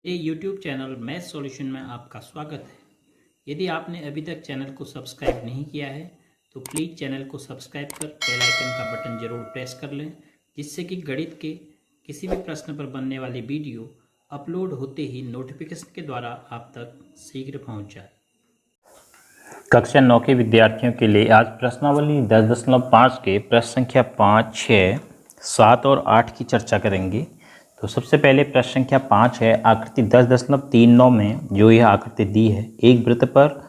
ये YouTube channel math solution में आपका स्वागत है। यदि आपने अभी तक चैनल को सब्सक्राइब नहीं किया है तो प्लीज़ चैनल को सब्सक्राइब कर बेल आइकन का बटन ज़रूर प्रेस कर लें, जिससे कि गणित के किसी भी प्रश्न पर बनने वाली वीडियो अपलोड होते ही नोटिफिकेशन के द्वारा आप तक शीघ्र पहुंच जाए। कक्षा 9 के विद्यार्थियों के लिए आज प्रश्नावली 10.5 के प्रश्न संख्या 5, 6, 7 और 8 की चर्चा करेंगे। तो सबसे पहले प्रश्न संख्या 5 है। आकृति 10.39 में जो यह आकृति दी है, एक वृत्त पर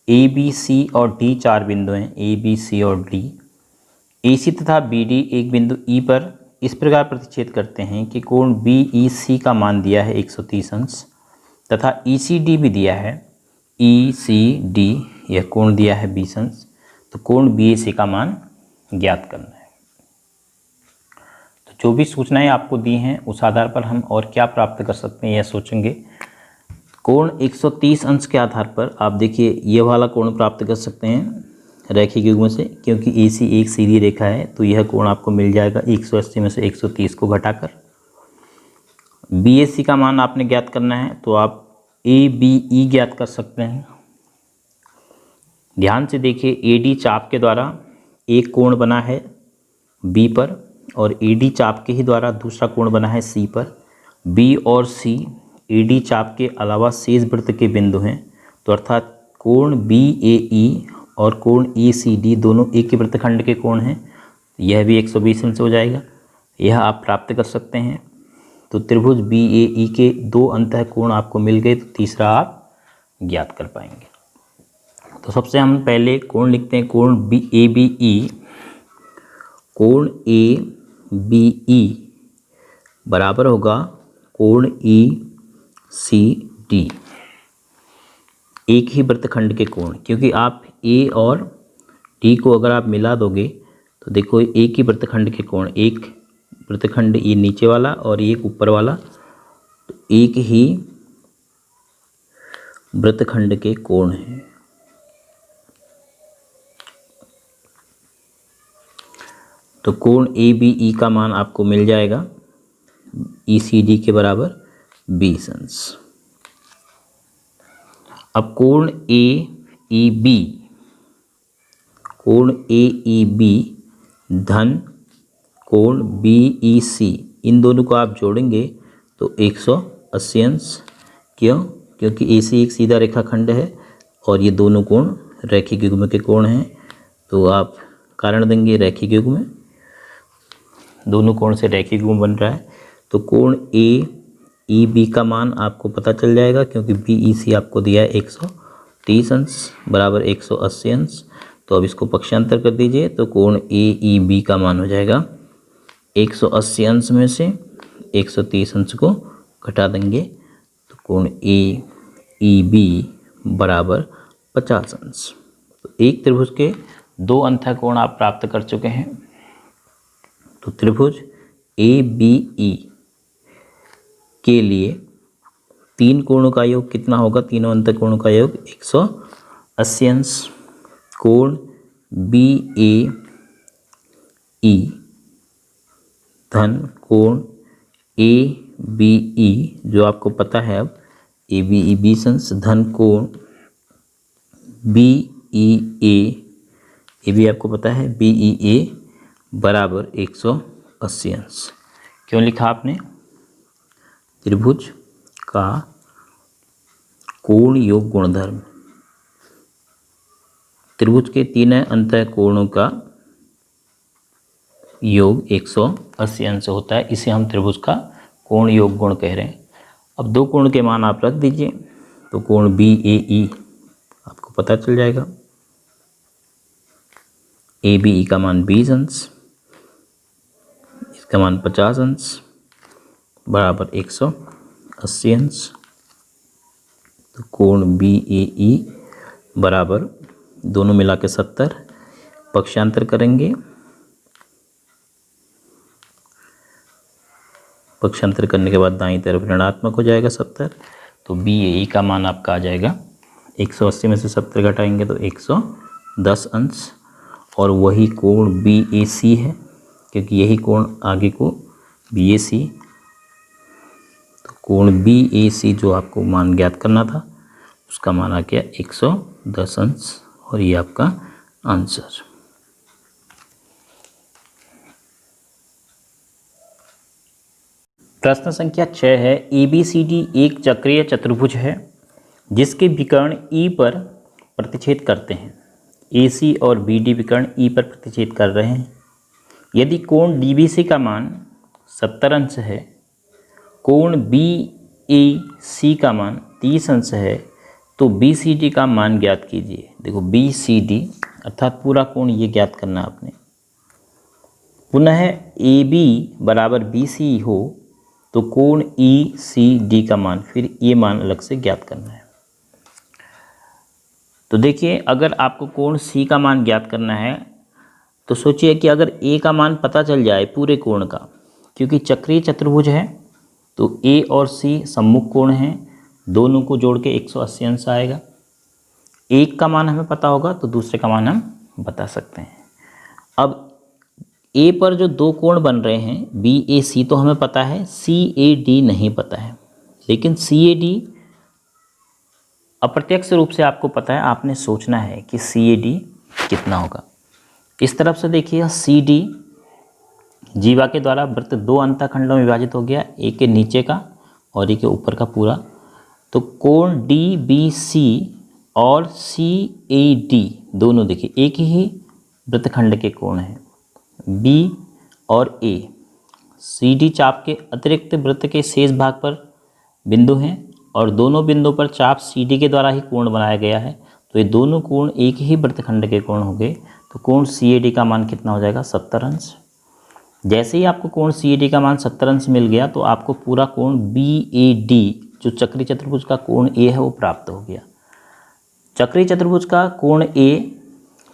ए बी सी और डी 4 बिंदु हैं, ए बी सी और डी। ए सी तथा बी डी एक बिंदु ई पर इस प्रकार प्रतिच्छेद करते हैं कि कोण बी ई सी का मान दिया है 130 अंश तथा ई सी डी भी दिया है, ई सी डी यह कोण दिया है 20 अंश। तो कोण बी ए सी का मान ज्ञात करना है। तो जो भी सूचनाएं आपको दी हैं उस आधार पर हम और क्या प्राप्त कर सकते हैं यह सोचेंगे। कोण 130 अंश के आधार पर आप देखिए ये वाला कोण प्राप्त कर सकते हैं रैखिक युग्म से, क्योंकि ए सी एक सीधी रेखा है तो यह कोण आपको मिल जाएगा 180 में से 130 को घटाकर। बी ए सी का मान आपने ज्ञात करना है तो आप ए बी ई ज्ञात कर सकते हैं। ध्यान से देखिए, ए डी चाप के द्वारा एक कोण बना है बी पर और ए डी चाप के ही द्वारा दूसरा कोण बना है सी पर। बी और सी ए डी चाप के अलावा शेष वृत्त के बिंदु हैं, तो अर्थात कोण बी ए ई और कोण ई सी डी दोनों एक ही वृत्तखंड के कोण हैं। यह भी 120 अंश हो जाएगा, यह आप प्राप्त कर सकते हैं। तो त्रिभुज बी ए ई के दो अंतः कोण आपको मिल गए, तो तीसरा आप ज्ञात कर पाएंगे। तो सबसे हम पहले कोण लिखते हैं, कोण बी ए बी ई। कोण ए बी ई बराबर होगा कोण ई सी डी, एक ही वृत्तखंड के कोण। क्योंकि आप ए और डी को अगर आप मिला दोगे तो देखो एक ही वृत्तखंड के कोण, एक वृत्तखंड ये नीचे वाला और एक ऊपर वाला, तो एक ही वृत्तखंड के कोण हैं। तो कोण ए बी ई का मान आपको मिल जाएगा ई सी डी के बराबर 20 अंश। अब कोण ए ई बी, कोण ए ई बी धन कोण बी ई सी, इन दोनों को आप जोड़ेंगे तो 180 अंश। क्यों? क्योंकि ए सी एक सीधा रेखाखंड है और ये दोनों कोण रैखिक युग्म के कोण हैं। तो आप कारण देंगे रैखिक युग्म, दोनों कोण से रैखिक युग्म बन रहा है। तो कोण ए ई बी का मान आपको पता चल जाएगा, क्योंकि बी ई सी आपको दिया है 130 अंश बराबर 180 अंश। तो अब इसको पक्षांतर कर दीजिए, तो कोण ए ई बी का मान हो जाएगा 180 अंश में से 130 अंश को घटा देंगे, तो कोण ए ई बी बराबर 50 अंश। तो एक त्रिभुज के दो अंतः कोण आप प्राप्त कर चुके हैं। तो त्रिभुज ए बी ई के लिए तीन कोणों का योग कितना होगा? तीनों अंतः कोणों का योग 180 अंश। कोण बी ए ई धन कोण ए बी ई, जो आपको पता है अब ए बी ई 20 अंश, धन कोण बी ई ए, ये भी आपको पता है बी ई ए बराबर 180 अंश। क्यों लिखा आपने? त्रिभुज का कोण योग गुणधर्म, त्रिभुज के तीन अंतः कोणों का योग 180 अंश होता है, इसे हम त्रिभुज का कोण योग गुण कह रहे हैं। अब दो कोण के मान आप रख दीजिए, तो कोण बी ए ई आपको पता चल जाएगा, ए बी ई का मान 20 अंश, इसका मान 50 अंश बराबर 180 अंश। तो कोण बी ए ई बराबर दोनों मिला के 70, पक्षांतर करेंगे, पक्षांतर करने के बाद दाईं तरफ ऋणात्मक हो जाएगा 70। तो बी ए ई का मान आपका आ जाएगा 180 में से 70 घटाएंगे तो 110 अंश। और वही कोण बी ए सी है, क्योंकि यही कोण आगे को बी ए सी कोण बी ए सी जो आपको मान ज्ञात करना था उसका मान आ गया 110 अंश और ये आपका आंसर। प्रश्न संख्या 6 है, ABCD एक चक्रीय चतुर्भुज है जिसके विकर्ण E पर प्रतिच्छेद करते हैं। AC और BD विकर्ण E पर प्रतिच्छेद कर रहे हैं। यदि कोण DBC का मान 70 अंश है, कोण BAC का मान 30 अंश है, तो BCD का मान ज्ञात कीजिए। देखो BCD अर्थात पूरा कोण ये ज्ञात करना है आपने। पुनः AB बराबर BC हो तो कोण ECD का मान, फिर ये मान अलग से ज्ञात करना है। तो देखिए, अगर आपको कोण C का मान ज्ञात करना है तो सोचिए कि अगर A का मान पता चल जाए पूरे कोण का, क्योंकि चक्रीय चतुर्भुज है तो A और C सम्मुख कोण हैं, दोनों को जोड़ के 180 अंश आएगा। एक का मान हमें पता होगा तो दूसरे का मान हम बता सकते हैं। अब A पर जो दो कोण बन रहे हैं BAC तो हमें पता है, CAD नहीं पता है, लेकिन CAD अप्रत्यक्ष रूप से आपको पता है। आपने सोचना है कि CAD कितना होगा। इस तरफ से देखिए, CD जीवा के द्वारा वृत्त दो अंतःखंडों में विभाजित हो गया, एक के नीचे का और एक के ऊपर का पूरा। तो कोण DBC और CAD दोनों देखिए एक ही वृत्तखंड के कोण हैं, B और A। CD चाप के अतिरिक्त वृत्त के शेष भाग पर बिंदु हैं और दोनों बिंदुओं पर चाप CD के द्वारा ही कोण बनाया गया है, तो ये दोनों कोण एक ही वृत्तखंड के कोण होंगे। तो कोण CAD का मान कितना हो जाएगा? 70 अंश। जैसे ही आपको कोण CAD का मान 70 अंश मिल गया तो आपको पूरा कोण BAD जो चक्रीय चतुर्भुज का कोण A है वो प्राप्त हो गया। चक्रीय चतुर्भुज का कोण A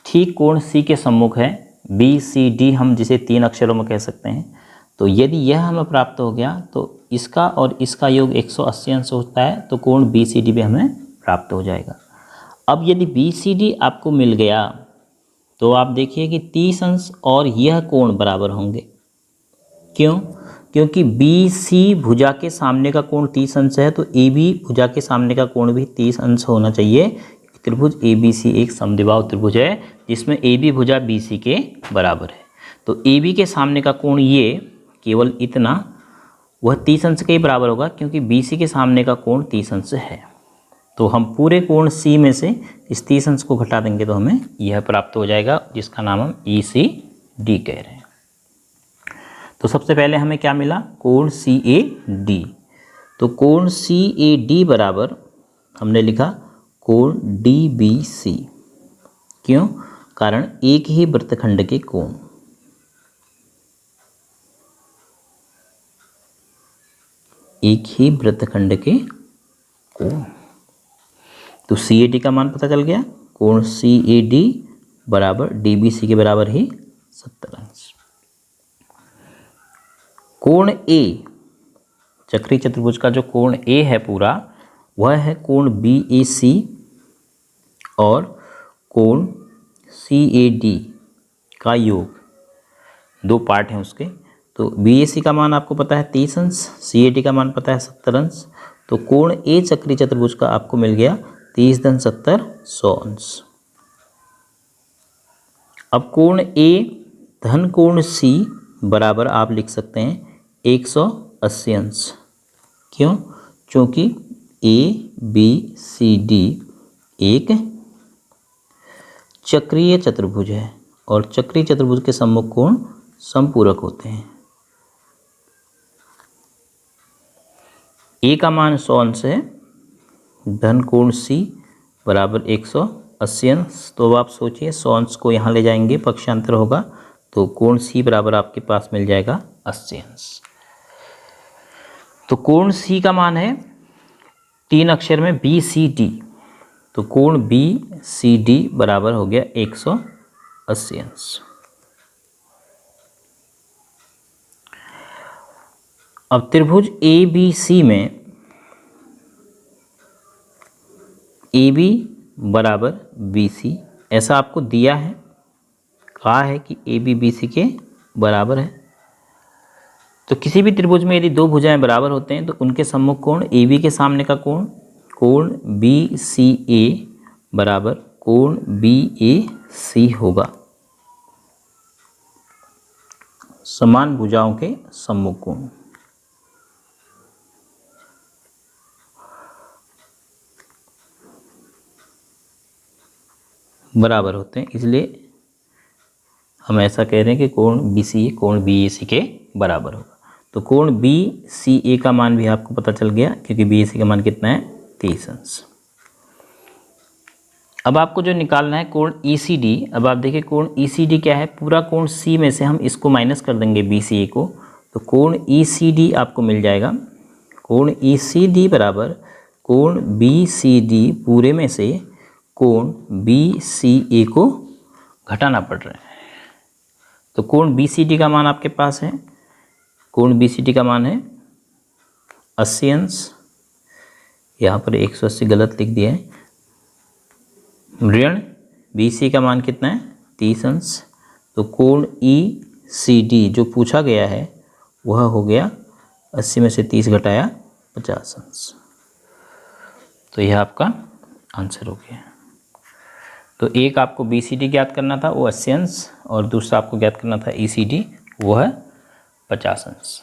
ठीक कोण C के सम्मुख है, BCD हम जिसे 3 अक्षरों में कह सकते हैं। तो यदि यह हमें प्राप्त हो गया तो इसका और इसका योग 180 अंश होता है, तो कोण BCD भी हमें प्राप्त हो जाएगा। अब यदि BCD आपको मिल गया तो आप देखिए कि 30 अंश और यह कोण बराबर होंगे। क्यों? क्योंकि BC भुजा के सामने का कोण 30 अंश है, तो AB भुजा के सामने का कोण भी 30 अंश होना चाहिए। त्रिभुज ABC एक समद्विबाहु त्रिभुज है जिसमें AB भुजा BC के बराबर है। तो AB के सामने का कोण ये केवल इतना, वह 30 अंश के ही बराबर होगा, क्योंकि BC के सामने का कोण 30 अंश है। तो हम पूरे कोण C में से इस 30 अंश को घटा देंगे तो हमें यह प्राप्त हो जाएगा, जिसका नाम हम ECD कह रहे हैं। तो सबसे पहले हमें क्या मिला? कोण CAD। तो कोण CAD बराबर हमने लिखा कोण DBC। क्यों? कारण एक ही वृत्तखंड के कोण। एक ही वृत्तखंड के कोण। तो CAD का मान पता चल गया, कोण CAD बराबर DBC के बराबर ही 70 अंश। कोण A, चक्रीय चतुर्भुज का जो कोण A है पूरा, वह है कोण BAC और कोण CAD का योग। दो पार्ट हैं उसके। तो BAC का मान आपको पता है 30 अंश, CAD का मान पता है 70 अंश। तो कोण A चक्रीय चतुर्भुज का आपको मिल गया 30 धन 70 100 अंश। अब कोण A धन कोण C बराबर आप लिख सकते हैं 180 अंश। क्यों? क्योंकि ABCD एक चक्रीय चतुर्भुज है और चक्रीय चतुर्भुज के सम्मुख कोण समपूरक होते हैं। A का मान 100 अंश है, धन कोण C बराबर 180 अंश। तो अब आप सोचिए 100 अंश को यहाँ ले जाएंगे, पक्षांतर होगा, तो कोण C बराबर आपके पास मिल जाएगा 80 अंश। तो कोण C का मान है 3 अक्षर में BCD। तो कोण BCD बराबर हो गया 180 अंश। अब त्रिभुज ABC में AB बराबर BC ऐसा आपको दिया है, कहा है कि AB BC के बराबर है। तो किसी भी त्रिभुज में यदि दो भुजाएं बराबर होते हैं तो उनके सम्मुख कोण ए बी के सामने का कोण कोण बी सी ए बराबर कोण बी ए सी होगा। समान भुजाओं के सम्मुख कोण। बराबर होते हैं, इसलिए हम ऐसा कह रहे हैं कि कोण बी सी ए कोण बी ए सी के बराबर होगा। तो कोण बी सी ए का मान भी आपको पता चल गया, क्योंकि बी ए सी का मान कितना है 30 अंश। अब आपको जो निकालना है कोण ई सी डी। अब आप देखिए कोण ई सी डी क्या है, पूरा कोण सी में से हम इसको माइनस कर देंगे बी सी ए को, तो कोण ई सी डी आपको मिल जाएगा। कोण ई सी डी बराबर कोण बी सी डी पूरे में से कोण बी सी ए को घटाना पड़ रहा है। तो कोण बी सी डी का मान आपके पास है, कोण बी सी डी का मान है 80 अंश। यहाँ पर 180 गलत लिख दिया है। ऋण बी सी का मान कितना है 30 अंश। तो कोण ई सी डी जो पूछा गया है वह हो गया 80 में से 30 घटाया 50 अंश। तो यह आपका आंसर हो गया। तो एक आपको बी सी डी ज्ञात करना था, वो 80 अंश, और दूसरा आपको ज्ञात करना था ई सी डी, वो है 50 अंश।